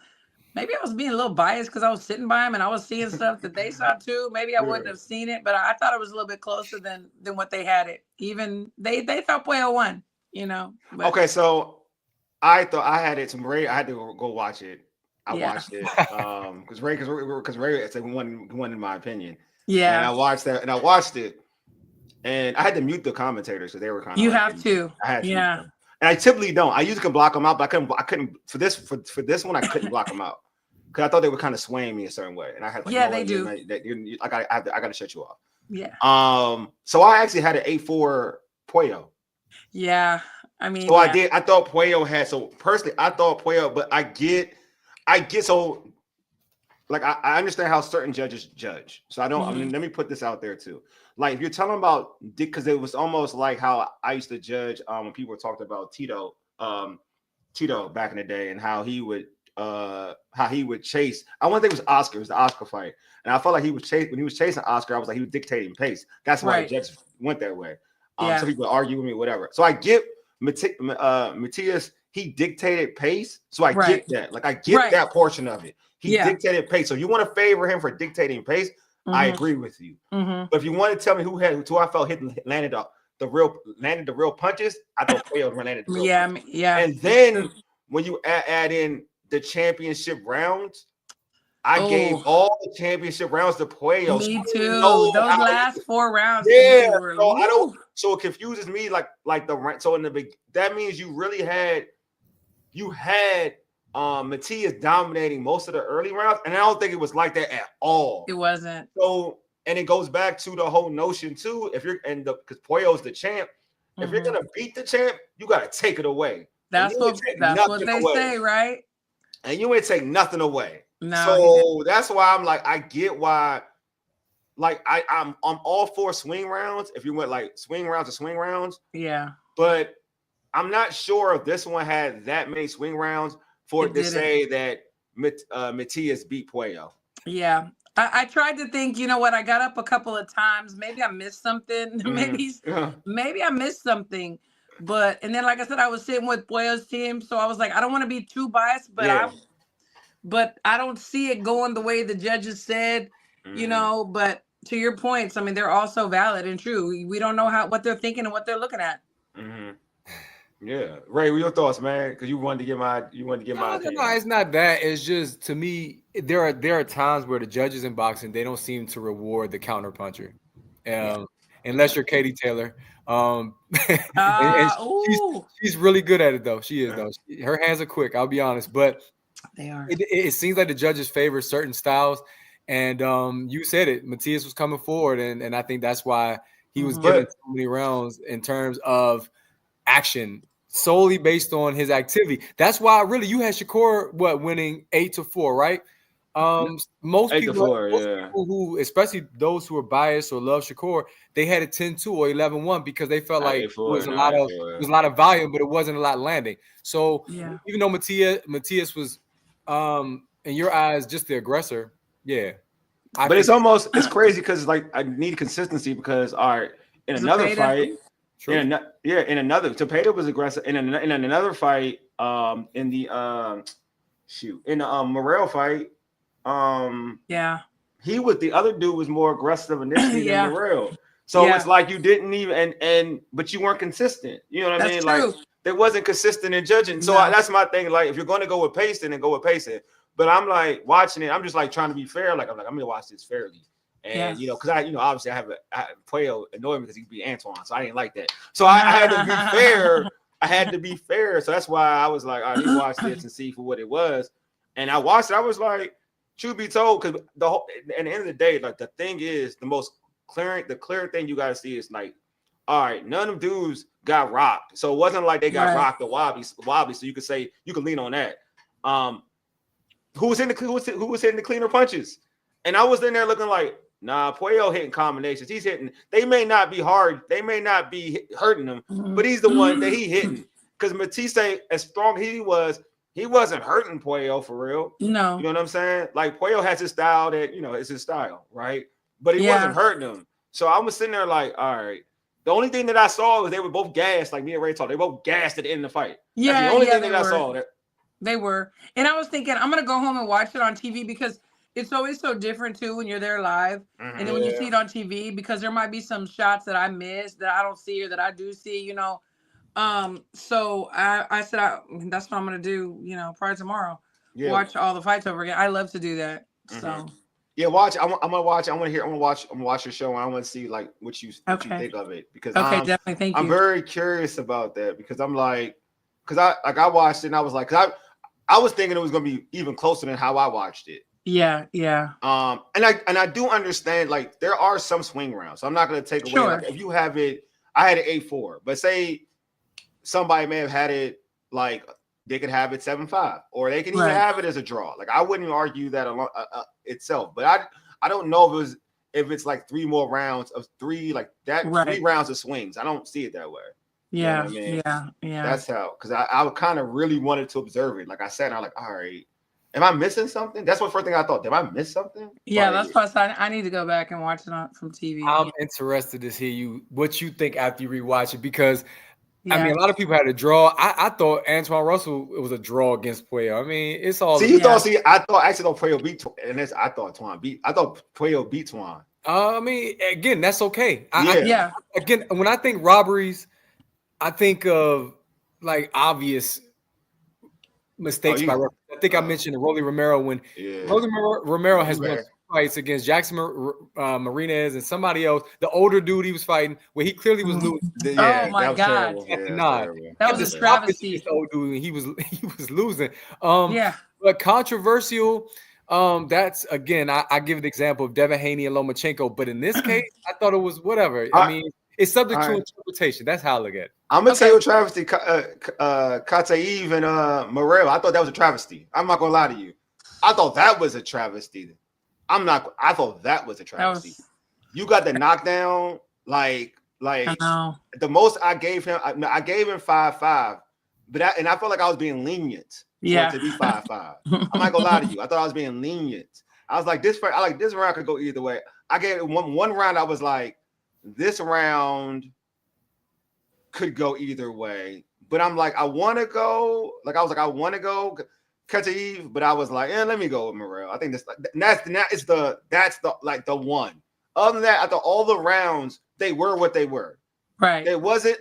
Maybe I was being a little biased because I was sitting by him and I was seeing stuff that they saw too. Maybe I wouldn't have seen it, but I thought it was a little bit closer than what they had it. Even they thought Puello won, But. Okay, so. I thought I had it. I had to go watch it. I watched it because Ray won in my opinion. Yeah, and I watched that, and I watched it, and I had to mute the commentators because they were kind of. You have to. I had to. Yeah, and I typically don't. I usually can block them out, but I couldn't for this one. I couldn't block them out because I thought they were kind of swaying me a certain way, and I had they do. I got to shut you off. Yeah. So I actually had an 8-4 Puello. Yeah. I mean, so I did. I thought Puello had. So personally, I thought Puello, but I get so. Like I understand how certain judges judge. So I don't. I mean, let me put this out there too. Like if you're talking about, because it was almost like how I used to judge when people were talking about Tito back in the day, and how he would chase. I want to think it was Oscar. It was the Oscar fight, and I felt like when he was chasing Oscar, I was like he was dictating pace. That's why the judges went that way. Some people argue with me, whatever. So I get. Matias, he dictated pace, so I get that. Like I get that portion of it. He dictated pace. So you want to favor him for dictating pace? I agree with you. But if you want to tell me who I felt landed landed the real punches, I thought Puello landed the real punches. Yeah. And then when you add in the championship rounds, I gave all the championship rounds to Puello. Me too. Those last 4 rounds. Yeah. So it confuses me like so in the that means you really had Matias dominating most of the early rounds, and I don't think it was like that at all. It wasn't. So, and it goes back to the whole notion too. If you're because Puello's the champ, if you're gonna beat the champ, you gotta take it away. That's what they say, right? And you ain't take nothing away. No. So that's why I'm like, I get why. Like I'm all for swing rounds. If you went like swing rounds to swing rounds, yeah. But I'm not sure if this one had that many swing rounds for it to say that Matias beat Puello. Yeah. I tried to think, you know what? I got up a couple of times. Maybe I missed something. Maybe I missed something. But and then, like I said, I was sitting with Puello's team, so I was like, I don't want to be too biased, but I don't see it going the way the judges said, you know. But to your points, I mean, they're also valid and true. We don't know what they're thinking and what they're looking at. Yeah, Ray, what your thoughts, man? Because you wanted to get my opinion. No, it's not that. It's just, to me, there are times where the judges in boxing, they don't seem to reward the counter puncher, unless you're Katie Taylor. She's really good at it though. She is though. Her hands are quick. I'll be honest, but they are. It seems like the judges favor certain styles, and you said it. Matias was coming forward, and I think that's why he was getting so many rounds in terms of action, solely based on his activity. That's why you had Shakur winning 8-4, right? Most people who, especially those who are biased or love Shakur, they had a 10-2 or 11-1 because they felt like it was a lot of volume, but it wasn't a lot landing. So even though Matias was in your eyes just the aggressor, but it's crazy because like I need consistency because in another fight. In another, Zepeda was aggressive. In another fight, in the Morrell fight, the other dude was more aggressive initially than Morrell. So it's like you didn't even but you weren't consistent. You know what I mean? True. Like there wasn't consistent in judging. So that's my thing. Like if you're going to go with pacing, then go with pacing. But I'm like watching it. I'm just like trying to be fair. Like I'm gonna watch this fairly. And because obviously I Puello annoyed me because he beat Antoine, so I didn't like that. So I had to be fair. I had to be fair. So that's why I was like, all right, let's watch this and see for what it was. And I watched it. I was like, truth be told, because at the end of the day, like the thing is, the clear thing you got to see is like, all right, none of them dudes got rocked. So it wasn't like they got rocked or wobbly. So you could say you could lean on that. Who was hitting the cleaner punches? And I was in there looking like, nah, Puello hitting combinations. He's hitting. They may not be hard. They may not be hurting him, but he's the one that he hitting. Because Matisse, as strong as he was, he wasn't hurting Puello for real. No. You know what I'm saying? Like Puello has his style that, it's his style, right? But he wasn't hurting him. So I was sitting there like, all right. The only thing that I saw was they were both gassed, like me and Ray talked. They were both gassed at the end of the fight. That's the only thing that I saw. They were. And I was thinking, I'm going to go home and watch it on TV because it's always so different too when you're there live, and then when you see it on TV, because there might be some shots that I missed that I don't see or that I do see, So I said that's what I'm gonna do, probably tomorrow. Watch all the fights over again. I love to do that. So watch. I'm gonna watch. I'm gonna watch your show, and I want to see like what you think of it because definitely. Thank you. I'm very curious about that because I'm like, I watched it and I was like, I was thinking it was gonna be even closer than how I watched it. Yeah. And I do understand like there are some swing rounds. So I'm not going to take away like, if you have it. I had it 8-4, but say somebody may have had it like they could have it 7-5, or they can even have it as a draw. Like I wouldn't argue that alone itself, but I don't know if it's like 3 more rounds of 3 like that 3 rounds of swings. I don't see it that way. Yeah, you know what I mean? Yeah. That's how because I kind of really wanted to observe it. Like I said, and I'm like, all right. Am I missing something? That's what first thing I thought. Did I miss something? Yeah, that's why I need to go back and watch it from TV. I'm interested to hear what you think after you rewatch it because I mean a lot of people had a draw. I thought Antoine Russell it was a draw against Puello. I mean it's all. I thought Puello beat, and I thought Puello beat Twan. I mean, again, that's okay. Yeah. Again, when I think robberies, I think of like obvious mistakes by referee. I think I mentioned Rolly Romero when Rolly Romero has won fights against Jackson Marinez and somebody else. The older dude he was fighting, where he clearly was losing. Oh my God, that was a travesty. Old dude, he was losing. Yeah, but controversial. That's again, I give the example of Devin Haney and Lomachenko, but in this case, I thought it was whatever. I mean, it's subject to interpretation. That's how I look at it. I'm gonna tell you a travesty. Khataev and Morrell. I thought that was a travesty. I'm not gonna lie to you. I thought that was a travesty. I thought that was a travesty. You got the knockdown, like the most I gave him. I gave him 5-5, but I felt like I was being lenient. Yeah, to be 5-5. I'm not gonna lie to you. I thought I was being lenient. I was like, this round could go either way. I gave it one round. I was like, this round could go either way, but I'm like, I want to go. Like I was like, I want to go Khataev, but I was like, let me go with Morrell. I think that's the one. Other than that, I thought all the rounds they were what they were. Right. There wasn't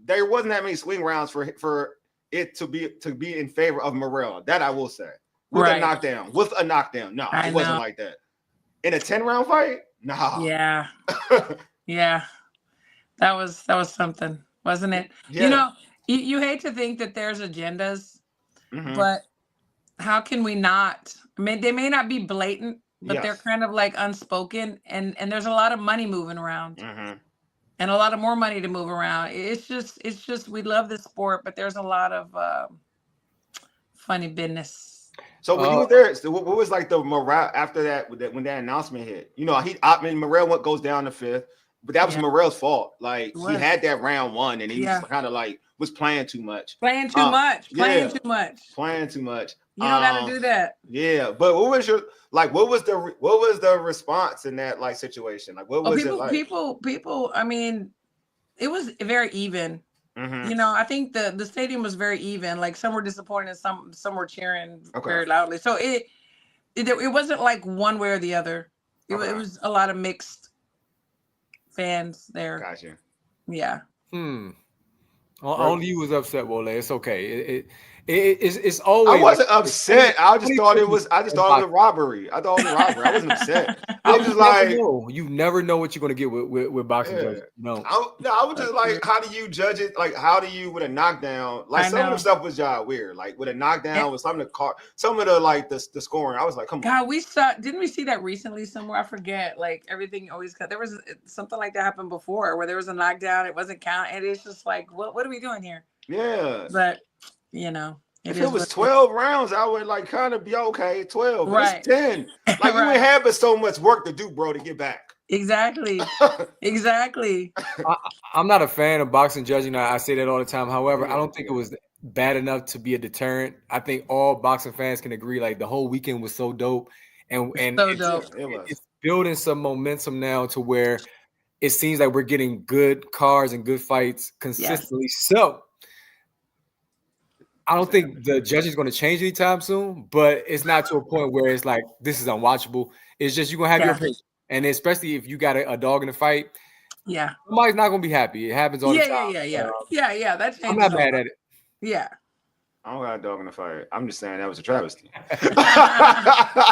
there wasn't that many swing rounds for it to be in favor of Morrell. That I will say. With a knockdown. No, it wasn't like that. In a 10-round fight? No. Yeah. Yeah. That was something, wasn't it? Yeah. You know, you hate to think that there's agendas, but how can we not? I mean, they may not be blatant, but they're kind of like unspoken, and there's a lot of money moving around. And a lot of more money to move around. It's just we love this sport, but there's a lot of funny business. So when you were there, so what was like the morale after that when that announcement hit? You know, Morrell goes down the 5th, but that was Morrell's fault. Like he had that round won, and he was kind of like was playing too much. Playing too much. You don't gotta do that. Yeah, but what was the response in that like situation? Like what was it like? People. I mean, it was very even. You know, I think the stadium was very even. Like some were disappointed, some were cheering very loudly. So it wasn't like one way or the other. It was a lot of mixed fans there. Gotcha. Yeah. Only you was upset, Wole. It's okay. It's always. I wasn't upset. I just thought it was a robbery. I wasn't upset. I was just like, you never know what you're gonna get with boxing judges. No. I was just like, how do you judge it? Like, how do you with a knockdown? Like some of the stuff was weird. Like with a knockdown, with some of the scoring. I was like, come on. God, didn't we see that recently somewhere? I forget. Like everything always there was something like that happened before where there was a knockdown, it wasn't count, and it's just like, what are we doing here? Yeah. But you know, if it was 12 rounds, I would like kind of be okay. 12, right? It's 10. Like you would have but so much work to do, bro, to get back. Exactly. I'm not a fan of boxing judging. I say that all the time. However, I don't think it was bad enough to be a deterrent. I think all boxing fans can agree. Like the whole weekend was so dope, and it's building some momentum now to where it seems like we're getting good cards and good fights consistently. So I don't think the judging is going to change anytime soon, but it's not to a point where it's like this is unwatchable. It's just you're going to have your opinion. And especially if you got a dog in the fight, somebody's not going to be happy. It happens all the time. Yeah. That changes. I'm not mad at it. Yeah. I don't got a dog in the fight. I'm just saying that was a travesty.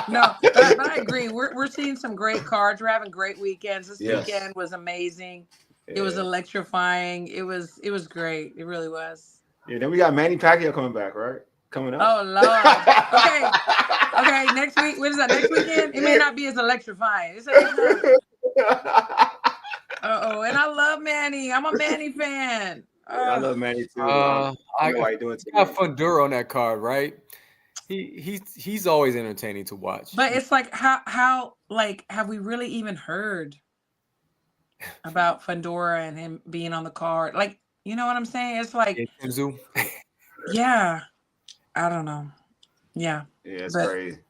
No, but I agree. We're seeing some great cards. We're having great weekends. This weekend was amazing. It was electrifying. It was great. It really was. Yeah, then we got Manny Pacquiao coming back, right? Coming up. Oh, Lord. Okay, next week. What is that, next weekend? It may not be as electrifying. Uh-oh, and I love Manny. I'm a Manny fan. I love Manny, too. I know why you're doing it. Got Fundura on that card, right? He's always entertaining to watch. But it's like, how have we really even heard about Fundura and him being on the card? Like, you know what I'm saying? It's like, yeah, I don't know. Yeah. Yeah, it's crazy.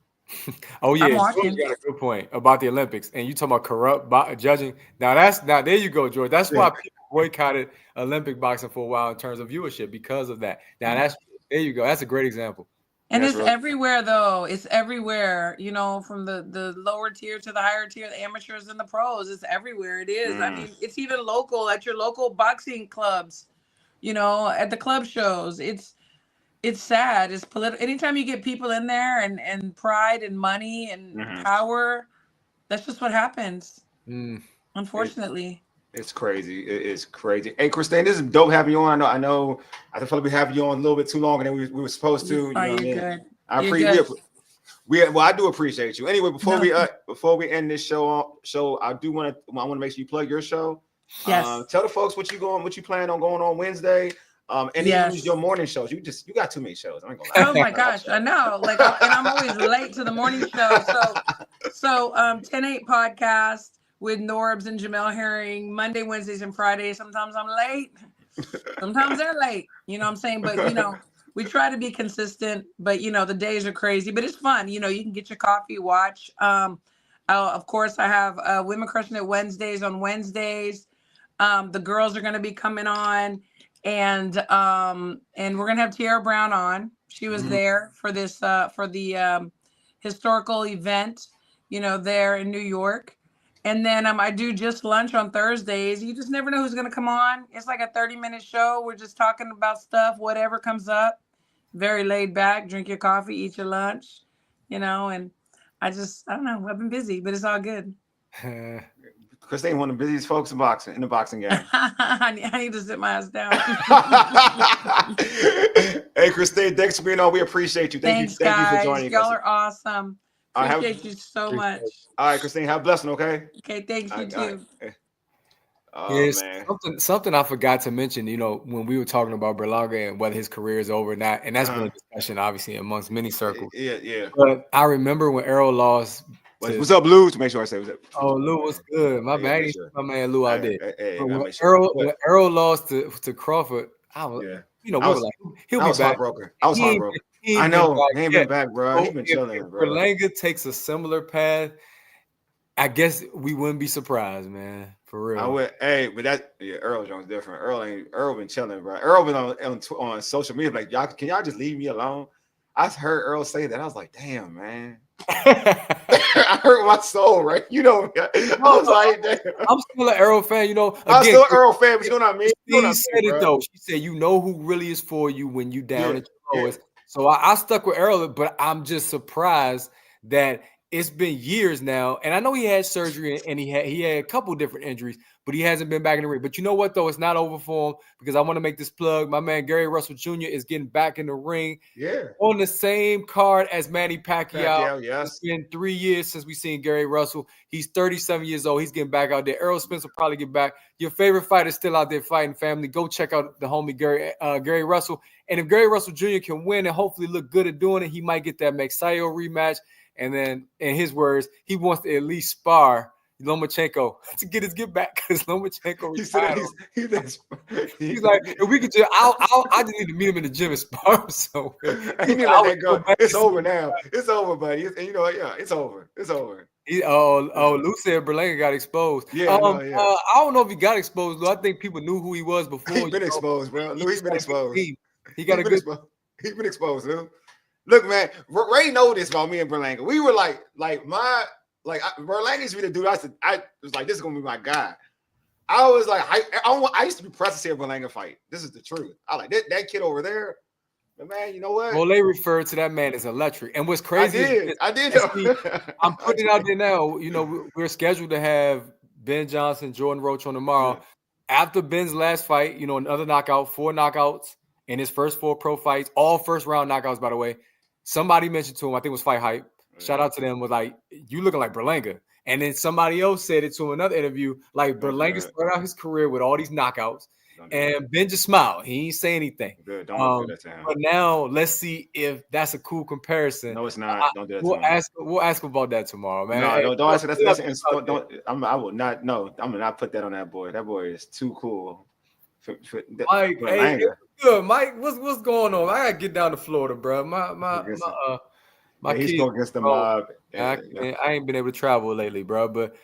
Oh yeah, you got a good point about the Olympics, and you talking about corrupt judging. Now there you go, George. That's why people boycotted Olympic boxing for a while in terms of viewership because of that. Now there you go. That's a great example. And it's everywhere, though. It's everywhere, you know, from the lower tier to the higher tier, the amateurs and the pros. It's everywhere. It is. I mean, it's even local at your local boxing clubs, you know, at the club shows. It's sad. It's political. Anytime you get people in there and pride and money and power, that's just what happens. Unfortunately. It's crazy. It is crazy. Hey, Christine, this is dope having you on. I know. I feel like we have you on a little bit too long than we were supposed to. You know what I mean? Good. I appreciate. Well, I do appreciate you. Anyway, before we end this show, I want to make sure you plug your show. Yes. Tell the folks what you plan on going on Wednesday. And even your morning shows. You got too many shows. I ain't gonna lie. Oh my gosh, I know. Like, and I'm always late to the morning show. So 10-8 podcast with Norbs and Jamel Herring, Monday, Wednesdays, and Fridays. Sometimes I'm late. Sometimes they're late. You know what I'm saying? But, you know, we try to be consistent. But, you know, the days are crazy. But it's fun. You know, you can get your coffee, watch. Of course, I have Women Crushing It Wednesdays on Wednesdays. The girls are going to be coming on. And we're going to have Tiara Brown on. She was there for this, for the historical event, you know, there in New York. And then I do Just Lunch on Thursdays. You just never know who's going to come on. It's like a 30-minute show. We're just talking about stuff, whatever comes up. Very laid back. Drink your coffee, eat your lunch, you know. And I don't know. I've been busy, but it's all good. Christine, one of the busiest folks in the boxing game. I need to sit my ass down. Hey, Christine, thanks for being on. We appreciate you. Thank you for joining us. Y'all are awesome. Appreciate you so much. All right, Christine, have a blessing, okay? Okay, thanks, you too. Oh, man. Something I forgot to mention, you know, when we were talking about Berlanga and whether his career is over or not, and that's been a discussion, obviously, amongst many circles. Yeah. But I remember when Errol lost. What's up, Lou? To make sure I say what's up. Oh, Lou, what's good? My man, my man Lou out there. When Errol lost to Crawford, I was, you know, we were like, he'll be back. I was heartbroken. I know. He ain't been back, bro. He's been chilling, bro. Berlanga takes a similar path. I guess we wouldn't be surprised, man. For real. I would. Hey, but Earl Jones different. Earl been chilling, bro. Earl been on social media like, can y'all just leave me alone? I heard Earl say that. I was like, damn, man. I hurt my soul, right? You know, I was like, damn. I'm still an Earl fan, you know. Again, I'm still an Earl fan, but you know what I mean? She said it though. She said, you know who really is for you when you down at your lowest. So I stuck with Earl, but I'm just surprised that it's been years now, and I know he had surgery and he had a couple different injuries, but he hasn't been back in the ring. But you know what, though? It's not over for him because I want to make this plug. My man Gary Russell Jr. is getting back in the ring on the same card as Manny Pacquiao. It's been 3 years since we've seen Gary Russell. He's 37 years old. He's getting back out there. Errol Spence will probably get back. Your favorite fighter is still out there fighting, family. Go check out the homie Gary Russell. And if Gary Russell Jr. can win and hopefully look good at doing it, he might get that Magsayo rematch. And then, in his words, he wants to at least spar Lomachenko to get his get back because Lomachenko retired. He's like, if we could just, I just need to meet him in the gym and spar. So he need to let that go. It's over now. It's over, buddy. And you know, it's over. It's over. Lou said Berlanga got exposed. I don't know if he got exposed, though. I think people knew who he was before. He's been exposed, bro. He's been exposed. He got a good. He's been exposed, Lou. Look, man, Ray know this about me and Berlanga. We were Berlanga's really the dude. I was like, this is gonna be my guy. I was like, I used to be pressed to see a Berlanga fight. This is the truth. I like that kid over there. But man, you know what? Well, they referred to that man as electric. And what's crazy? I did. I'm putting it out there now. You know, we're scheduled to have Ben Johnson, Jordan Roach on tomorrow. After Ben's last fight, you know, another knockout, 4 knockouts in his first 4 pro fights, all first round knockouts, by the way. Somebody mentioned to him, I think it was Fight Hype. Shout out to them, was like, you looking like Berlanga. And then somebody else said it to another interview, like Berlanga started out his career with all these knockouts. And Ben just smiled. He ain't say anything. Good. Don't do that to him. But now let's see if that's a cool comparison. No, it's not. Don't do that to him. We'll ask about that tomorrow, man. No, don't ask. I will not. No, I'm gonna not put that on that boy. That boy is too cool. Mike, hey, good. Mike, what's going on? I gotta get down to Florida, bro. My he's kids, going against the mob. I ain't been able to travel lately, bro. But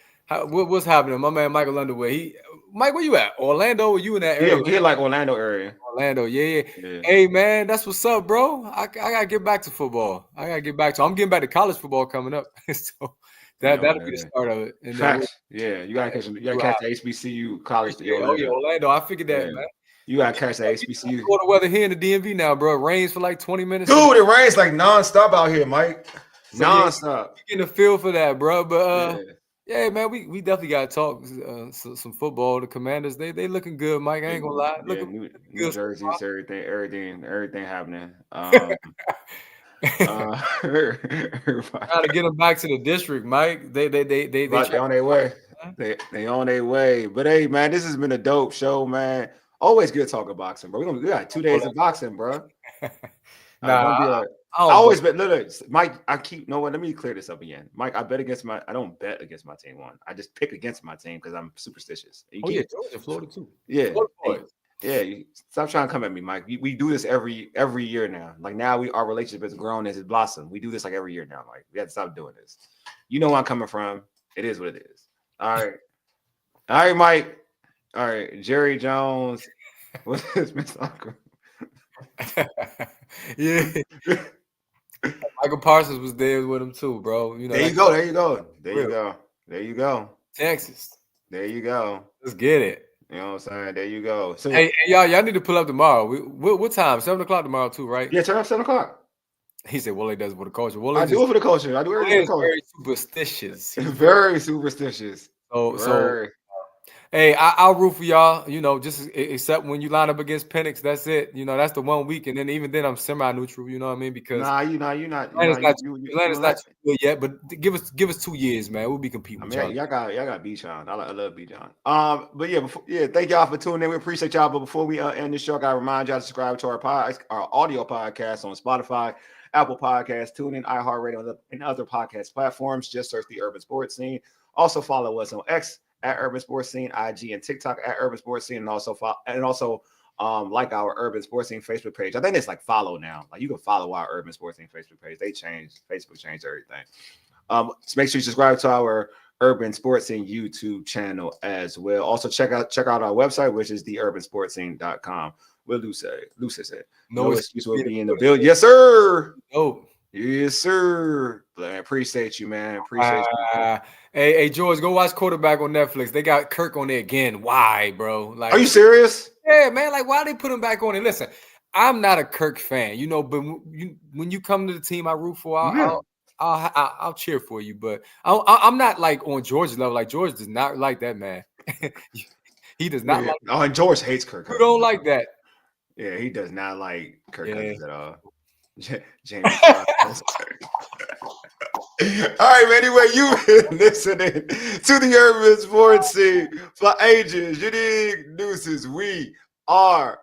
what's happening? My man Michael Underwood. Mike, where you at? Orlando? Or you in that area? Yeah, we hit like Orlando area. Orlando, yeah. Hey, man, that's what's up, bro. I gotta get back to football. I'm getting back to college football coming up. So that'll be the start of it. And facts. Yeah, you gotta catch the HBCU college. Orlando. I figured that, man. You gotta catch the HBCU. The weather here in the DMV now, bro. It rains for like 20 minutes. Dude, it rains like nonstop out here, Mike. So nonstop. You getting a feel for that, bro. But yeah, man, we definitely gotta talk some football. The Commanders, they looking good, Mike. I ain't gonna lie. New jerseys, everything happening. Trying to get them back to the district, Mike. They on their way. They on their way. But hey, man, this has been a dope show, man. Always good talking boxing, bro. We got 2 days of boxing, bro. I always bet. Look, Mike. Let me clear this up again, Mike. I don't bet against my team one. I just pick against my team because I'm superstitious. Georgia, Florida too. Yeah, stop trying to come at me, Mike. We do this every year now. Like now, our relationship has grown as it blossomed. We do this like every year now. Like we have to stop doing this. You know where I'm coming from. It is what it is. All right, Mike. All right, Jerry Jones. What is Miss Uncle? Yeah. Michael Parsons was there with him too, bro. You know. There you go. Texas. There you go. Let's get it. You know what I'm saying? There you go. So, hey, y'all need to pull up tomorrow. What time? 7 o'clock tomorrow too, right? Yeah, turn up 7 o'clock. He said Wole does it for the culture. I do it for the culture. I do everything for the culture. Very superstitious. Very superstitious. So hey, I'll root for y'all, just except when you line up against Penix, that's it. That's the 1 week. And then even then I'm semi-neutral, you know what I mean? Because you're not. Atlanta's not too good yet, but give us 2 years, man. We'll be competing with y'all. Y'all got Bijan. I love Bijan. But thank y'all for tuning in. We appreciate y'all. But before we end this show, I gotta remind y'all to subscribe to our audio podcast on Spotify, Apple Podcasts, TuneIn, iHeartRadio, and other podcast platforms. Just search the Urban Sports Scene. Also follow us on X at Urban Sports Scene, IG and TikTok at Urban Sports Scene, and also like our Urban Sports Scene Facebook page. I think it's like follow now. Like you can follow our Urban Sports Scene Facebook page. Facebook changed everything. So make sure you subscribe to our Urban Sports Scene YouTube channel as well. Also check out our website, which is theurbansportscene.com. What Luce said. No excuse will be in the building. Yes, sir. Oh. Yes, sir. I appreciate you, man. Appreciate you. Hey, George, go watch Quarterback on Netflix. They got Kirk on there again. Why, bro? Like, are you serious? Yeah, man. Like, why they put him back on it? Listen, I'm not a Kirk fan, but when you come to the team I root for, I'll cheer for you. But I'm not like on George's level. Like George does not like that, man. He does not like. Oh, and George hates Kirk. You don't like that? Yeah, he does not like Kirk Cousins at all. James. All right, man. Anyway, you've been listening to the Urban Sports Scene for ages. You dig? Deuces. We are